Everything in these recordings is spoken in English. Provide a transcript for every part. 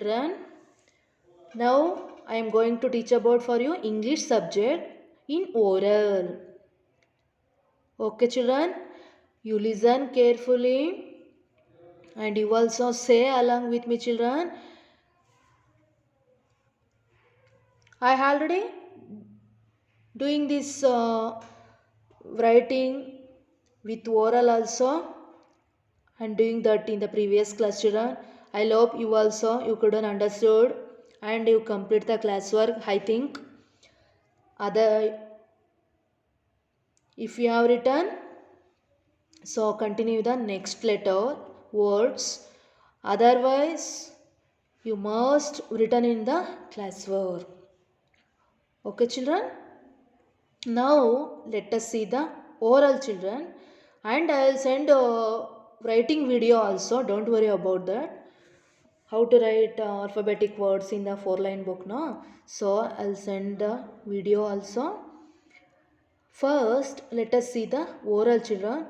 children. Now I am going to teach about for you English subject in oral. Okay children, you listen carefully and you also say along with me children. I already doing this writing with oral also and doing that in the previous class children. I hope you also you couldn't understood and you complete the classwork. I think other if you have written, so continue the next letter words, otherwise you must written in the classwork. Okay children, now let us see the oral children, and I will send a writing video also, don't worry about that, how to write alphabetic words in the 4-line book, no? So I'll send the video also. First, let us see the oral children.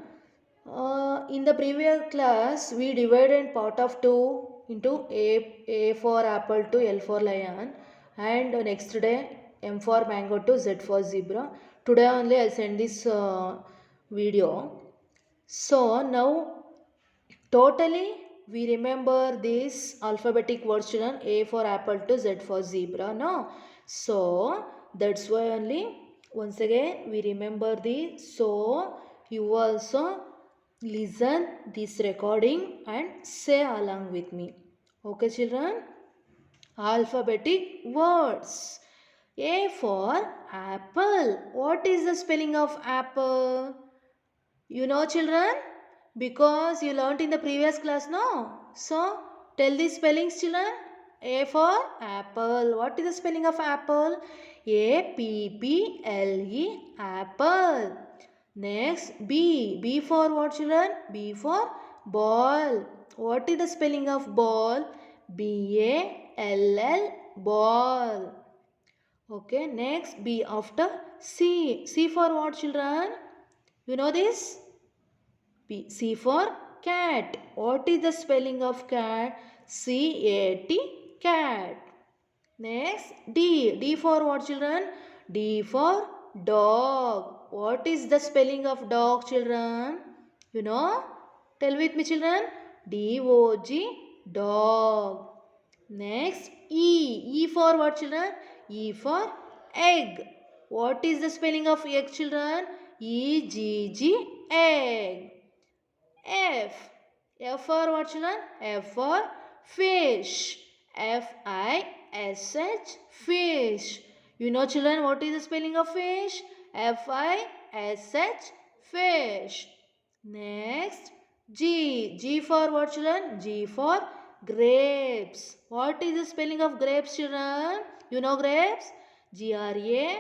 In the previous class, we divided part of 2 into A for apple to L for lion, and next day M for mango to Z for zebra. Today only I'll send this video. So now totally we remember this alphabetic words children, A for apple to Z for zebra, no? So that's why only once again we remember this. So you also listen this recording and say along with me. Okay children? Alphabetic words. A for apple. What is the spelling of apple? You know children? Because you learnt in the previous class, no? So, tell the spellings children. A for apple. What is the spelling of apple? A-P-P-L-E, apple. Next, B. B for what children? B for ball. What is the spelling of ball? B-A-L-L, ball. Okay, next B after C. C for what children? You know this? P. C for cat. What is the spelling of cat? C-A-T, cat. Next, D. D for what children? D for dog. What is the spelling of dog children? You know? Tell with me children. D-O-G, dog. Next, E. E for what children? E for egg. What is the spelling of egg children? E-G-G, egg. F. F for what children? F for fish. F-I-S-H, fish. You know children what is the spelling of fish? F-I-S-H, fish. Next, G. G for what children? G for grapes. What is the spelling of grapes children? You know grapes? G-R-A-P-E-S,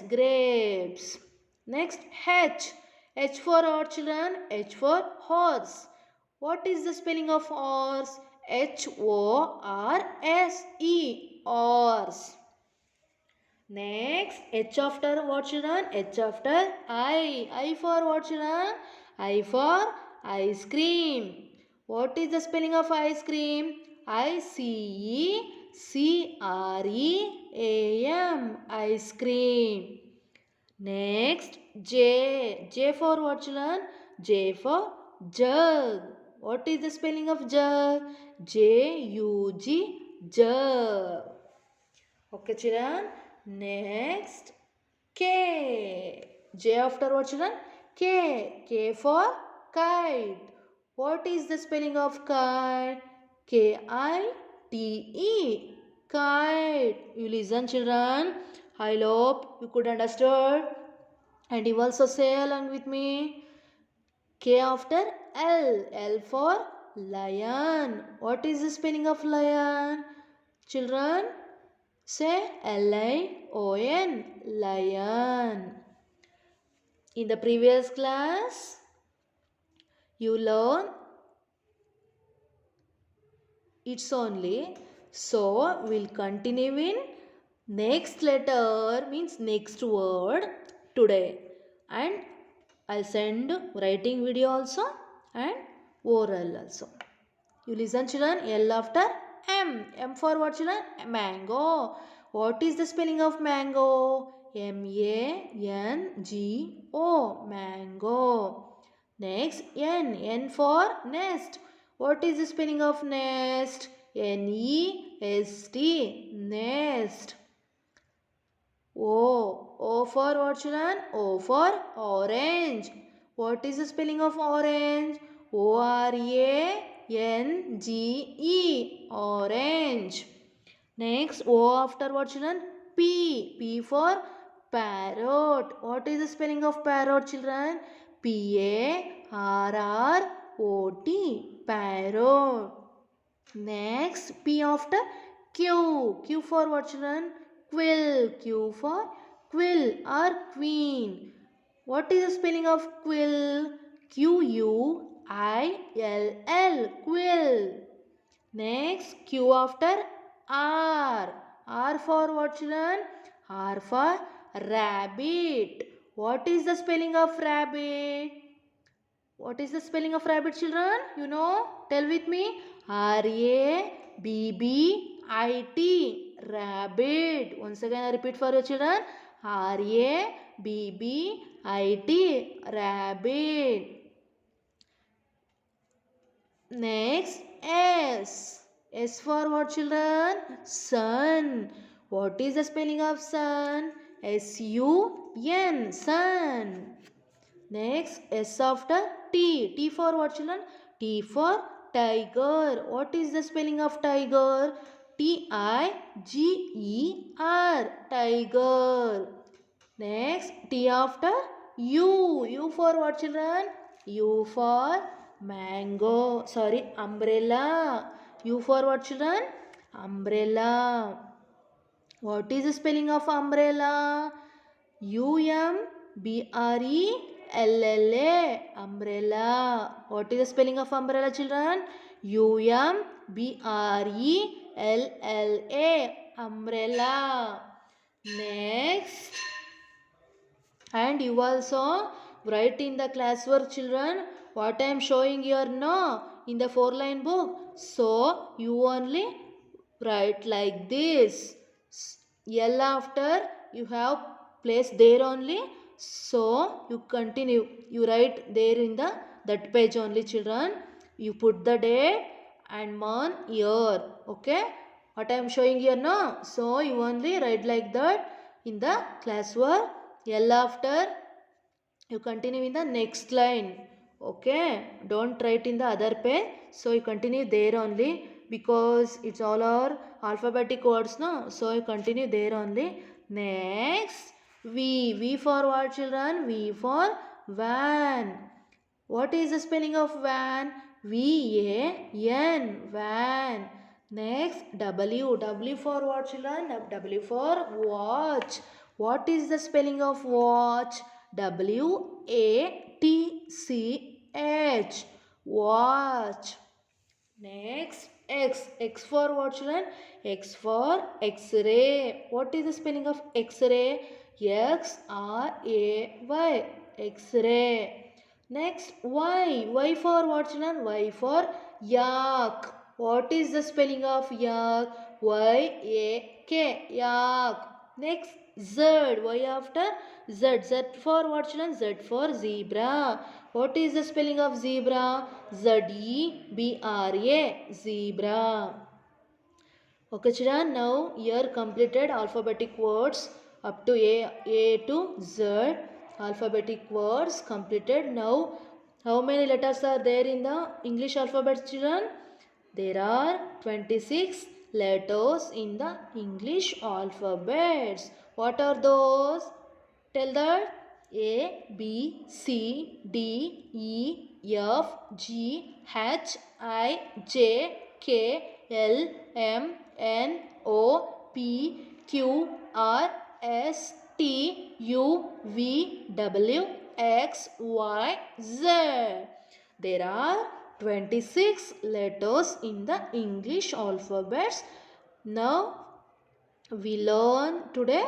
grapes. Next, H. H for what children? H for horse. What is the spelling of horse? H-O-R-S-E, horse. Next, H after what children? H after I. I for what children? I for ice cream. What is the spelling of ice cream? I-C-E-C-R-E-A-M, ice cream. Next, J. J for what children? J for jug. What is the spelling of jug? J-U-G, jug. Okay children. Next, K. J after what children? K. K for kite. What is the spelling of kite? K-I-T-E. Kite. You listen children. I hope you could understand. And you also say along with me. K after L. L for lion. What is the spelling of lion? Children, say L-I-O-N, lion. In the previous class, you learn it's only. So, we'll continue in next letter means next word today. And I'll send writing video also and oral also. You listen children, L after M. M for what, children? Mango. What is the spelling of mango? M-A-N-G-O. Mango. Next, N. N for nest. What is the spelling of nest? N-E-S-T. Nest. O. O for what, children? O for orange. What is the spelling of orange? O-R-A-N-G-E. Orange. Next, O after what, children? P. P for parrot. What is the spelling of parrot, children? P-A-R-R-O-T. Parrot. Next, P after Q. Q for what, children? Quill. Q for quill or queen. What is the spelling of quill? Q-U-I-L-L. Quill. Next, Q after R. R for what, children? R for rabbit. What is the spelling of rabbit? What is the spelling of rabbit, children? You know? Tell with me. R-A-B-B-I-T. Rabbit. Once again I repeat for you, children. R-A-B-B-I-T. Rabbit. Next, S. S for what, children? Sun. What is the spelling of sun? S-U-N. Sun. Next, S after T. T for what, children? T for tiger. What is the spelling of tiger? T-I-G-E-R. Tiger. Next, T after U. U for what, children? U for mango. Sorry, umbrella. U for what, children? Umbrella. What is the spelling of umbrella? U-M-B-R-E-L-L-A. Umbrella. What is the spelling of umbrella, children? U-M-B-R-E-L-L-A. Umbrella. Next. And you also write in the classwork, children, what I am showing here now in the 4-line book. So you only write like this. L after you have placed there only. So you continue. You write there in the that page only, children. You put the date and month, year. Okay. What I am showing here now. So you only write like that in the classwork. L after you continue in the next line. Okay, don't write in the other page. So you continue there only because it's all our alphabetic words now. So you continue there only. Next, V. V for what, children? V for van. What is the spelling of van? V-A-N. Van. Next, W. W for what, children? W for watch. What is the spelling of watch? W-A-T-C-H. Watch. Next, X. X for what, children? X for X-ray. What is the spelling of X-ray? X-R-A-Y. X-ray. Next, Y. Y for what, children? Y for yak. What is the spelling of yak? Y-A-K. Yak. Next, Z. Y after Z. Z for what, children? Z for zebra. What is the spelling of zebra? Z-E-B-R-A. Zebra. Okay, children. Now, here completed alphabetic words up to A to Z. Alphabetic words completed. Now, how many letters are there in the English alphabet, children? There are 26 letters in the English alphabets. What are those? Tell that. A, B, C, D, E, F, G, H, I, J, K, L, M, N, O, P, Q, R, S, T, U, V, W, X, Y, Z. There are 26 letters in the English alphabets. Now we learn today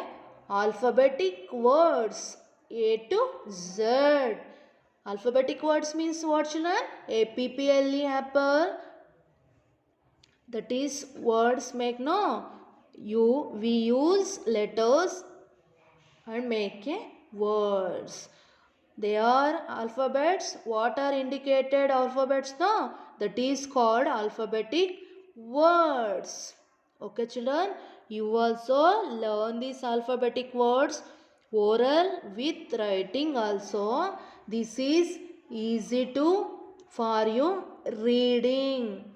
alphabetic words A to Z. Alphabetic words means what, children? A-P-P-L-E, apple. that is words make no we use letters and make a words. They are alphabets. What are indicated alphabets no? That is called alphabetic words. Okay children, you also learn these alphabetic words oral with writing also. This is easy to for you reading.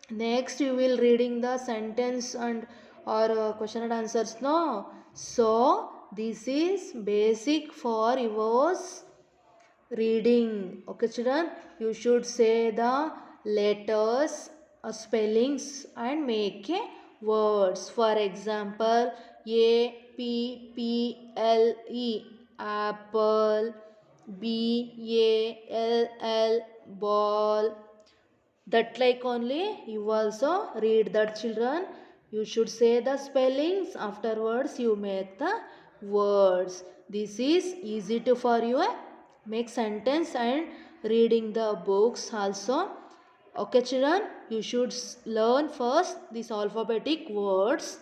Next you will reading the sentence and or question and answers no. So this is basic for yours reading. Okay children, you should say the letters spellings and make a words. For example, a p p l e apple, b a l l ball. That like only you also read that children. You should say the spellings, afterwards you make the words. This is easy to for you make sentence and reading the books also. Okay children, you should learn first these alphabetic words.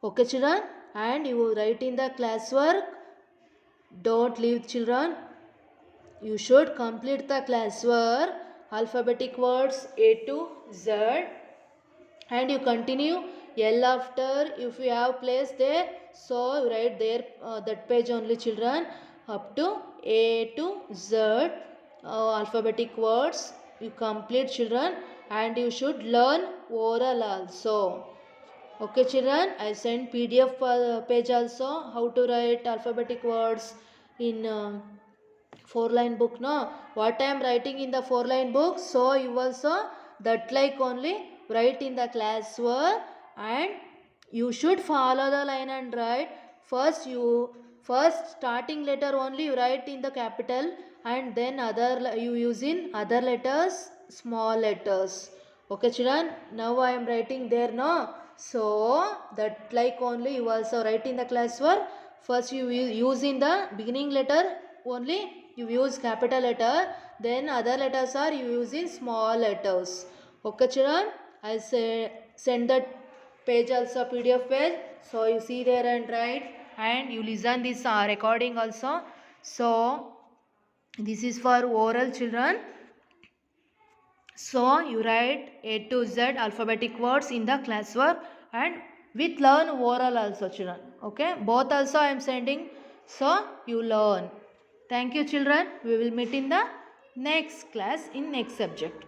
Okay children, and you write in the classwork. Don't leave children, you should complete the classwork alphabetic words A to Z, and you continue L after. If you have place there, so you write there that page only children up to A to Z alphabetic words you complete children, and you should learn oral also. Okay children, I send PDF page also how to write alphabetic words in 4-line book no. What I am writing in the 4-line book, so you also that like only write in the classwork, and you should follow the line and write. First starting letter only you write in the capital, and then other you use in other letters small letters. Okay children, now I am writing there no. So that like only you also write in the classwork. First you use in the beginning letter only you use capital letter, then other letters are you use in small letters. Okay children, I say send that page also PDF page, so you see there and write, and you listen this recording also. So this is for oral children. So you write A to Z alphabetic words in the classwork, and with learn oral also children. Okay, both also I am sending, so you learn. Thank you children. We will meet in the next class in next subject.